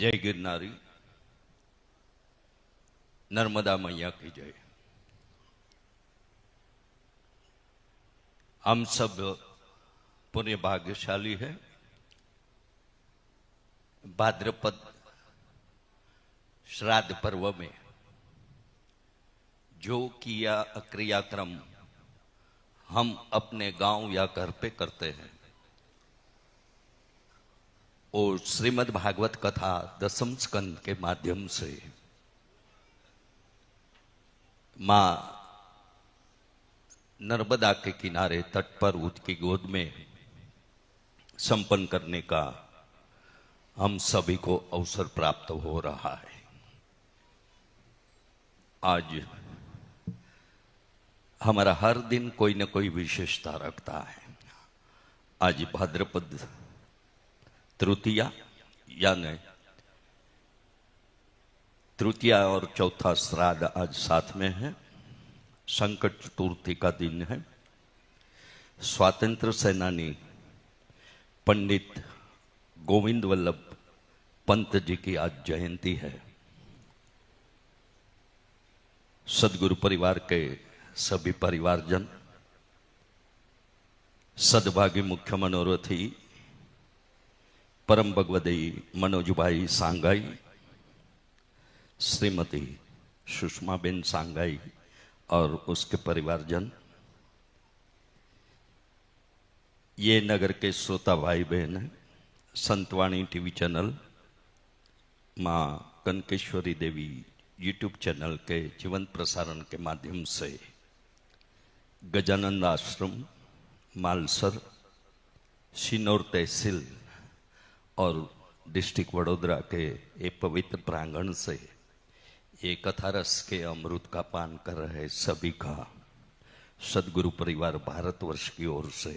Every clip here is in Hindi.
जय गिरनारी, नर्मदा मैया की जय। हम सब पुण्य भाग्यशाली हैं। भाद्रपद श्राद्ध पर्व में जो किया क्रियाक्रम हम अपने गांव या घर पे करते हैं, और श्रीमद् भागवत कथा दसम स्कंद के माध्यम से मां नर्मदा के किनारे तट पर उसकी गोद में संपन्न करने का हम सभी को अवसर प्राप्त हो रहा है। आज हमारा हर दिन कोई न कोई विशेषता रखता है। आज भाद्रपद तृतीया यानी तृतीया और चौथा श्राद्ध आज साथ में है। संकट चतुर्थी का दिन है। स्वातंत्र सेनानी पंडित गोविंद वल्लभ पंत जी की आज जयंती है। सदगुरु परिवार के सभी परिवारजन, सद्भागी मुख्य मनोरथी परम भगवती मनोज भाई सांगाई, श्रीमती सुषमा बेन सांगाई और उसके परिवारजन, ये नगर के श्रोता भाई बहन, संतवाणी टीवी चैनल, मां कनकेश्वरी देवी यूट्यूब चैनल के जीवंत प्रसारण के माध्यम से गजानंद आश्रम मालसर सिनोर तहसील और डिस्ट्रिक्ट वडोदरा के एक पवित्र प्रांगण से ये कथा रस के अमृत का पान कर रहे सभी का सदगुरु परिवार भारतवर्ष की ओर से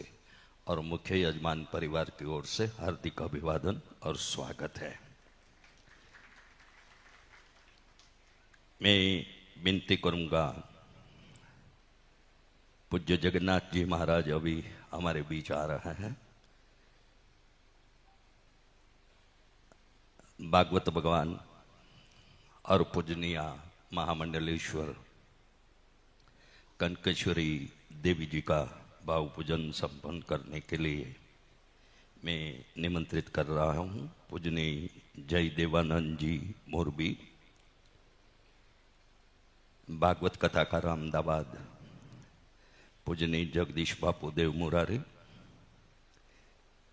और मुख्य यजमान परिवार की ओर से हार्दिक अभिवादन और स्वागत है। मैं विनती करूंगा, पूज्य जगन्नाथ जी महाराज अभी हमारे बीच आ रहे हैं। भागवत भगवान और पूजनीय महामंडलेश्वर कनकेश्वरी देवी जी का भाव पूजन संपन्न करने के लिए मैं निमंत्रित कर रहा हूं। पूजनीय जय देवानंद जी मोरबी, भागवत कथाकार अहमदाबाद, पूजनीय जगदीश बापू देव मुरारी,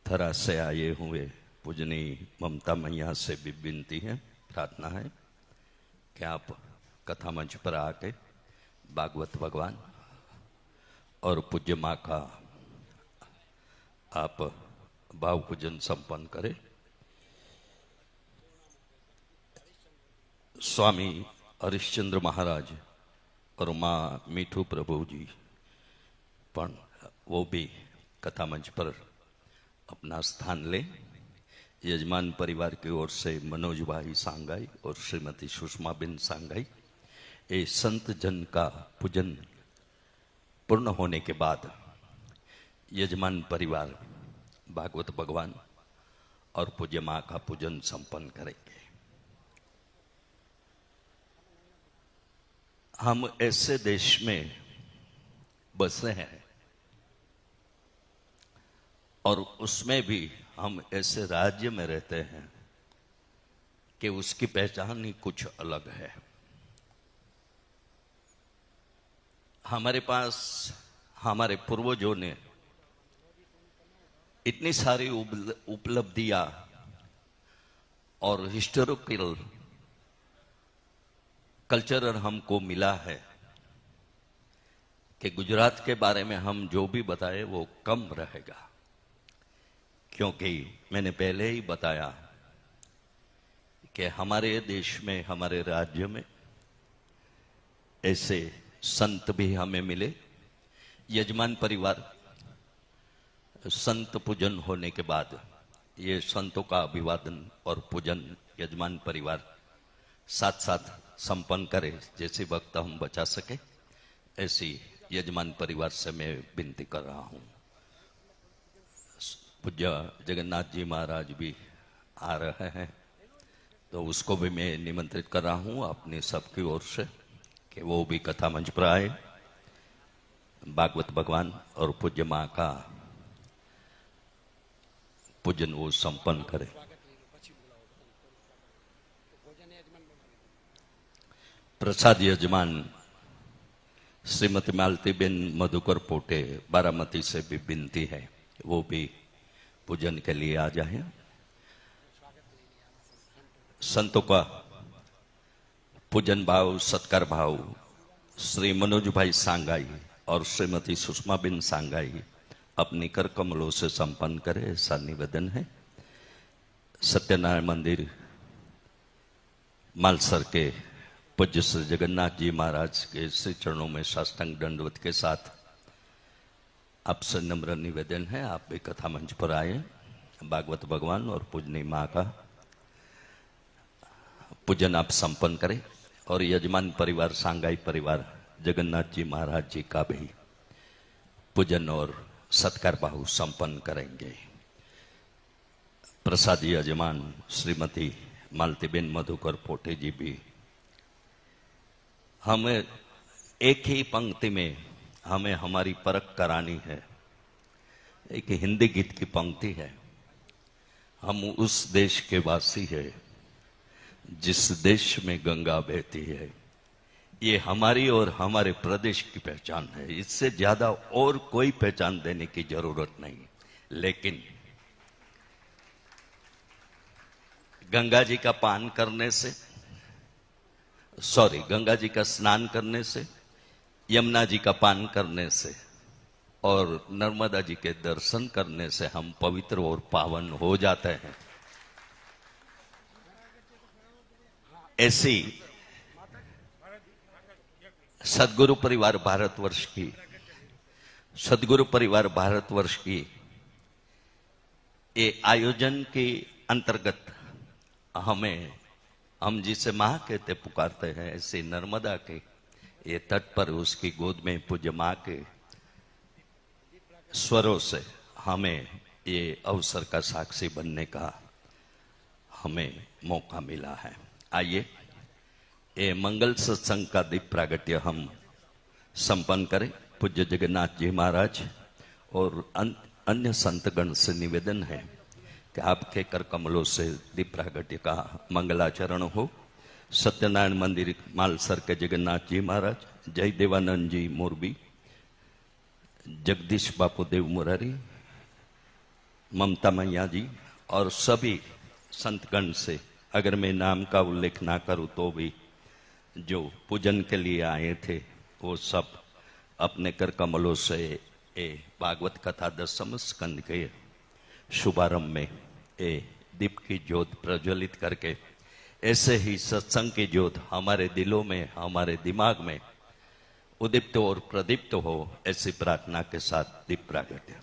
थरा से आए हुए पूजनीय ममता मैया से भी विनती है, प्रार्थना है कि आप कथा मंच पर आके भागवत भगवान और पूज्य माँ का आप भाव पूजन संपन्न करें। स्वामी हरिश्चंद्र महाराज और माँ मीठू प्रभु जी पण वो भी कथा मंच पर अपना स्थान लें। यजमान परिवार की ओर से मनोज भाई सांगाई और श्रीमती सुषमा बिन सांगाई, ये संत जन का पूजन पूर्ण होने के बाद यजमान परिवार भागवत भगवान और पूज्य माँ का पूजन संपन्न करेंगे। हम ऐसे देश में बसे हैं और उसमें भी हम ऐसे राज्य में रहते हैं कि उसकी पहचान ही कुछ अलग है। हमारे पास हमारे पूर्वजों ने इतनी सारी उपलब्धियां और हिस्टोरिकल कल्चर हमको मिला है कि गुजरात के बारे में हम जो भी बताए वो कम रहेगा, क्योंकि मैंने पहले ही बताया कि हमारे देश में, हमारे राज्य में ऐसे संत भी हमें मिले। यजमान परिवार संत पूजन होने के बाद ये संतों का अभिवादन और पूजन यजमान परिवार साथ साथ संपन्न करे, जैसे वक्त हम बचा सके ऐसी यजमान परिवार से मैं विनती कर रहा हूं। पूज्य जगन्नाथ जी महाराज भी आ रहे हैं, तो उसको भी मैं निमंत्रित कर रहा हूं अपने सबकी ओर से कि वो भी कथा मंच पर आए, भागवत भगवान और पूज्य मां का पूजन वो संपन्न करे। प्रसाद यजमान श्रीमती मालतीबेन मधुकर पोटे बारामती से भी विनती है वो भी पूजन के लिए आ जाए। संतों का पूजन भाव सत्कार भाव श्री मनोज भाई सांगाई और श्रीमती सुषमा बिन सांगाई अपनी कर कमलों से संपन्न करे, ऐसा निवेदन है। सत्यनारायण मंदिर मालसर के पूज्य श्री जगन्नाथ जी महाराज के श्री चरणों में साष्टांग दंडवत के साथ आपसे नम्र निवेदन है आप भी कथा मंच पर आए, भागवत भगवान और पूजनी माँ का पूजन आप संपन्न करें और यजमान परिवार सांगाई परिवार जगन्नाथ जी महाराज जी का भी पूजन और सत्कार भाव संपन्न करेंगे। प्रसाद यजमान श्रीमती मालतीबेन मधुकर पोटे जी भी हमें एक ही पंक्ति में हमें हमारी परख करानी है। एक हिंदी गीत की पंक्ति है, हम उस देश के वासी है जिस देश में गंगा बहती है। ये हमारी और हमारे प्रदेश की पहचान है, इससे ज्यादा और कोई पहचान देने की जरूरत नहीं। लेकिन गंगा जी का पान करने से गंगा जी का स्नान करने से, यमुना जी का पान करने से और नर्मदा जी के दर्शन करने से हम पवित्र और पावन हो जाते हैं। ऐसी सदगुरु परिवार भारतवर्ष की ये आयोजन के अंतर्गत हम जिसे माँ कहते पुकारते हैं, ऐसे नर्मदा के ये तट पर उसकी गोद में पूज्य माँ के स्वरों से हमें ये अवसर का साक्षी बनने का हमें मौका मिला है। आइए ये मंगल सत्संग का दीप प्रागट्य हम संपन्न करें। पूज्य जगन्नाथ जी महाराज और अन्य संतगण से निवेदन है कि आपके कर कमलों से दीप प्रागट्य का मंगलाचरण हो। सत्यनारायण मंदिर मालसर के जगन्नाथ जी महाराज, जय देवानंद जी मोरबी, जगदीश बापू देव मुरारी, ममता मैया जी और सभी संतगण से, अगर मैं नाम का उल्लेख ना करूं तो भी जो पूजन के लिए आए थे वो सब अपने कर कमलों से ए भागवत कथा 10वें स्कंद के शुभारंभ में ए दीप की ज्योत प्रज्वलित करके ऐसे ही सत्संग की ज्योत हमारे दिलों में, हमारे दिमाग में उदीप्त और प्रदीप्त हो, ऐसी प्रार्थना के साथ दीप प्रागट्य।